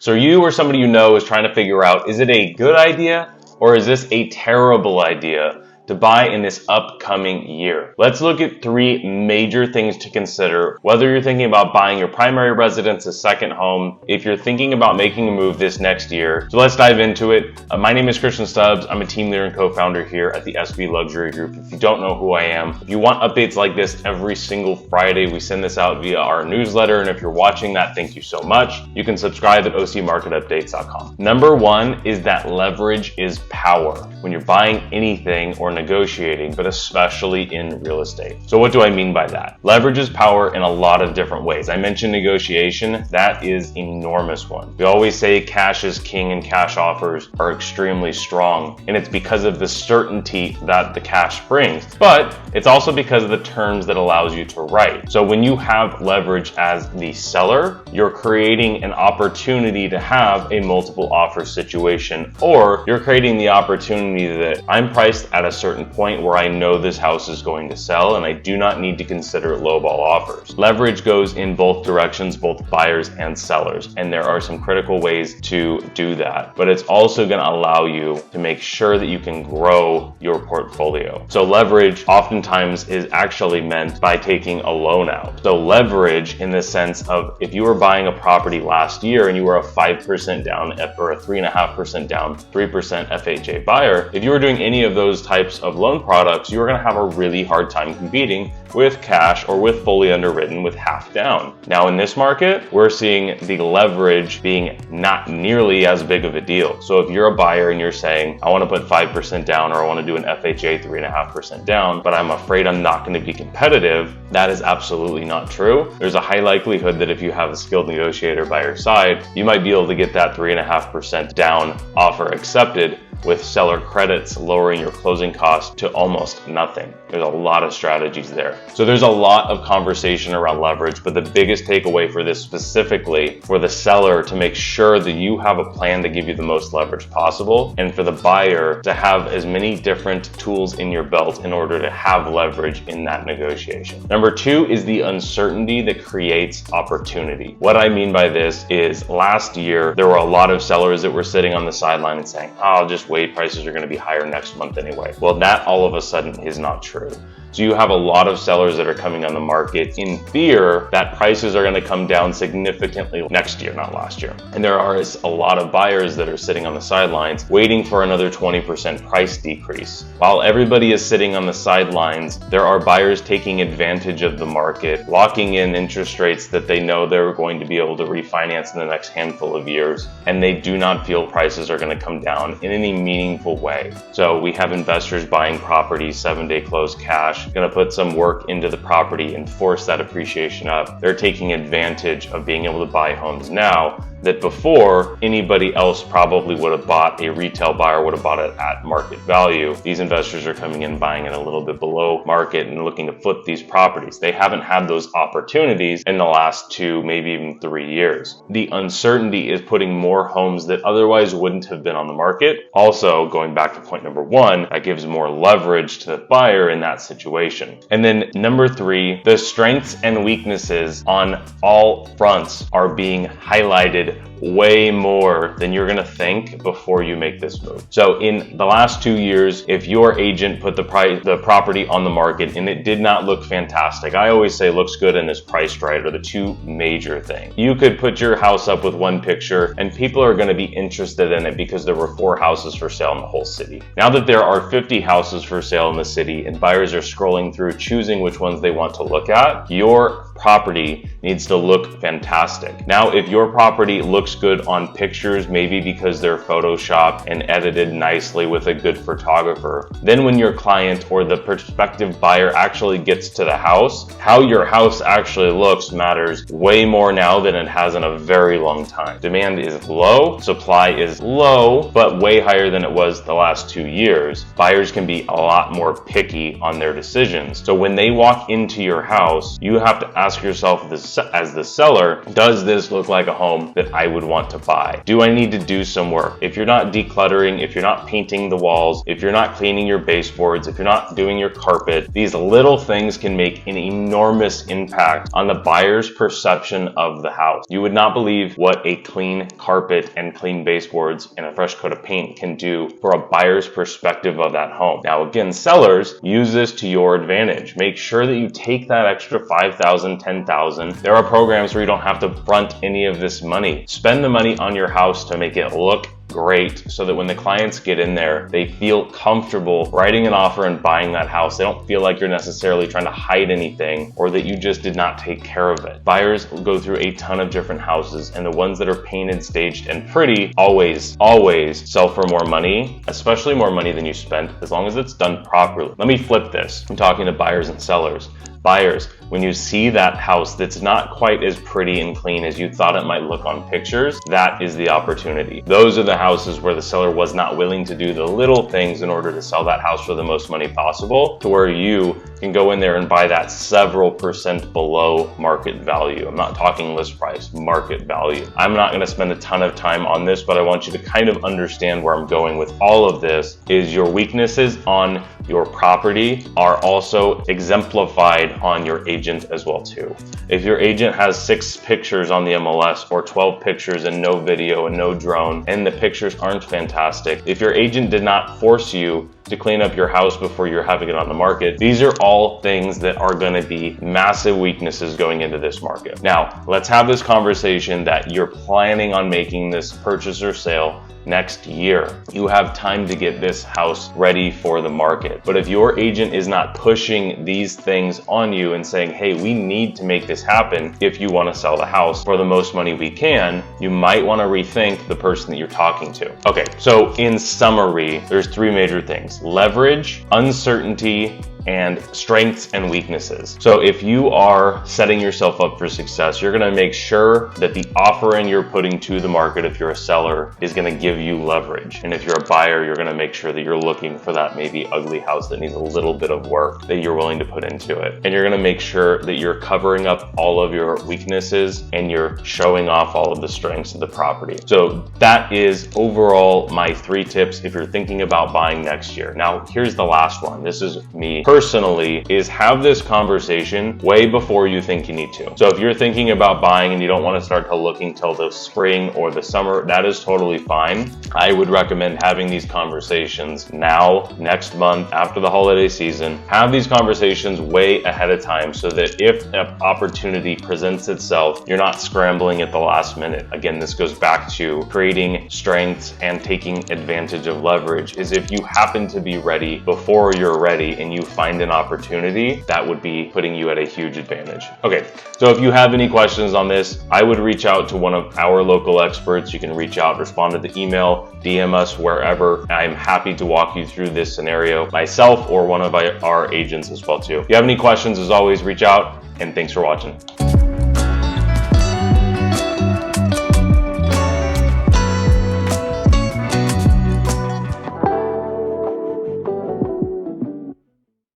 So you or somebody you know is trying to figure out, is it a good idea or is this a terrible idea to buy in this upcoming year? Let's look at 3 major things to consider, whether you're thinking about buying your primary residence, a second home, if you're thinking about making a move this next year. So let's dive into it. My name is Stubbs. I'm a team leader and co-founder here at the SB Luxury Group. If you don't know who I am, if you want updates like this every single Friday, we send this out via our newsletter. And if you're watching that, thank you so much. You can subscribe at ocmarketupdates.com. Number 1 is that leverage is power when you're buying anything or negotiating, but especially in real estate. So what do I mean by that? Leverage is power in a lot of different ways. I mentioned negotiation. That is an enormous one. We always say cash is king and cash offers are extremely strong, and it's because of the certainty that the cash brings, but it's also because of the terms that allows you to write. So when you have leverage as the seller, you're creating an opportunity to have a multiple offer situation, or you're creating the opportunity that I'm priced at a certain point where I know this house is going to sell and I do not need to consider lowball offers. Leverage goes in both directions, both buyers and sellers, and there are some critical ways to do that, but it's also going to allow you to make sure that you can grow your portfolio. So leverage oftentimes is actually meant by taking a loan out. So leverage in the sense of, if you were buying a property last year and you were a 5% down or a 3.5% down, 3% FHA buyer, if you were doing any of those types of loan products, you're going to have a really hard time competing with cash or with fully underwritten with half down. Now in this market, we're seeing the leverage being not nearly as big of a deal. So if you're a buyer and you're saying, I want to put 5% down, or I want to do an FHA 3.5% down, but I'm afraid I'm not going to be competitive, that is absolutely not true. There's a high likelihood that if you have a skilled negotiator by your side, you might be able to get that 3.5% down offer accepted with seller credits, lowering your closing costs to almost nothing. There's a lot of strategies there. So there's a lot of conversation around leverage, but the biggest takeaway for this specifically for the seller to make sure that you have a plan to give you the most leverage possible, and for the buyer to have as many different tools in your belt in order to have leverage in that negotiation. Number 2 is the uncertainty that creates opportunity. What I mean by this is, last year, there were a lot of sellers that were sitting on the sideline and saying, oh, I'll just wait, prices are going to be higher next month anyway. Well, that all of a sudden is not true. So you have a lot of sellers that are coming on the market in fear that prices are going to come down significantly next year, not last year. And there are a lot of buyers that are sitting on the sidelines waiting for another 20% price decrease. While everybody is sitting on the sidelines, there are buyers taking advantage of the market, locking in interest rates that they know they're going to be able to refinance in the next handful of years, and they do not feel prices are going to come down in any meaningful way. So we have investors buying properties 7-day close cash, going to put some work into the property and force that appreciation up. They're taking advantage of being able to buy homes now that before anybody else probably would have bought, a retail buyer would have bought it at market value. These investors are coming in buying it a little bit below market and looking to flip these properties. They haven't had those opportunities in the last 2, maybe even 3 years. The uncertainty is putting more homes that otherwise wouldn't have been on the market. Also, going back to point number 1, that gives more leverage to the buyer in that situation. And then number 3, the strengths and weaknesses on all fronts are being highlighted way more than you're going to think before you make this move. So in the last 2 years, if your agent put the property on the market and it did not look fantastic, I always say looks good and is priced right are the 2 major things. You could put your house up with one picture and people are going to be interested in it because there were 4 houses for sale in the whole city. Now that there are 50 houses for sale in the city and buyers are scrolling through choosing which ones they want to look at, your property needs to look fantastic. Now, if your property looks good on pictures, maybe because they're photoshopped and edited nicely with a good photographer, then when your client or the prospective buyer actually gets to the house, how your house actually looks matters way more now than it has in a very long time. Demand is low, supply is low, but way higher than it was the last 2 years. Buyers can be a lot more picky on their decisions. So when they walk into your house, you have to ask yourself as the seller, does this look like a home that I would would want to buy. Do I need to do some work? If you're not decluttering, if you're not painting the walls, if you're not cleaning your baseboards, if you're not doing your carpet, these little things can make an enormous impact on the buyer's perception of the house. You would not believe what a clean carpet and clean baseboards and a fresh coat of paint can do for a buyer's perspective of that home. Now again, sellers, use this to your advantage. Make sure that you take that extra $5,000, $10,000. There are programs where you don't have to front any of this money. Spend the money on your house to make it look great so that when the clients get in there, they feel comfortable writing an offer and buying that house. They don't feel like you're necessarily trying to hide anything or that you just did not take care of it. Buyers go through a ton of different houses, and the ones that are painted, staged, and pretty always sell for more money, especially more money than you spent, as long as it's done properly. Let me flip this. I'm talking to buyers and sellers. Buyers, when you see that house that's not quite as pretty and clean as you thought it might look on pictures, that is the opportunity. Those are the houses where the seller was not willing to do the little things in order to sell that house for the most money possible, to where you can go in there and buy that several percent below market value. I'm not talking list price, market value. I'm not going to spend a ton of time on this, but I want you to kind of understand where I'm going with all of this. Is your weaknesses on your property are also exemplified on your agent as well too. If your agent has 6 pictures on the MLS or 12 pictures and no video and no drone, and the pictures aren't fantastic, if your agent did not force you to clean up your house before you're having it on the market, these are all things that are going to be massive weaknesses going into this market. Now, let's have this conversation that you're planning on making this purchase or sale next year. You have time to get this house ready for the market. But if your agent is not pushing these things on you and saying, hey, we need to make this happen if you want to sell the house for the most money we can, you might want to rethink the person that you're talking to. Okay, so in summary, there's 3 major things: leverage, uncertainty, and strengths and weaknesses. So if you are setting yourself up for success, you're going to make sure that the offering you're putting to the market, if you're a seller, is going to give you leverage. And if you're a buyer, you're going to make sure that you're looking for that maybe ugly house that needs a little bit of work that you're willing to put into it. And you're going to make sure that you're covering up all of your weaknesses and you're showing off all of the strengths of the property. So that is overall my 3 tips if you're thinking about buying next year. Now, here's the last one. This is me personally, is have this conversation way before you think you need to. So if you're thinking about buying and you don't want to start to looking till the spring or the summer, that is totally fine. I would recommend having these conversations now, next month, after the holiday season. Have these conversations way ahead of time so that if an opportunity presents itself, you're not scrambling at the last minute. Again, this goes back to creating strengths and taking advantage of leverage. Is if you happen to be ready before you're ready and you find an opportunity, that would be putting you at a huge advantage. Okay, so if you have any questions on this, I would reach out to one of our local experts. You can reach out, respond to the email, DM us, wherever. I'm happy to walk you through this scenario myself or one of our agents as well too. If you have any questions, as always, reach out, and thanks for watching.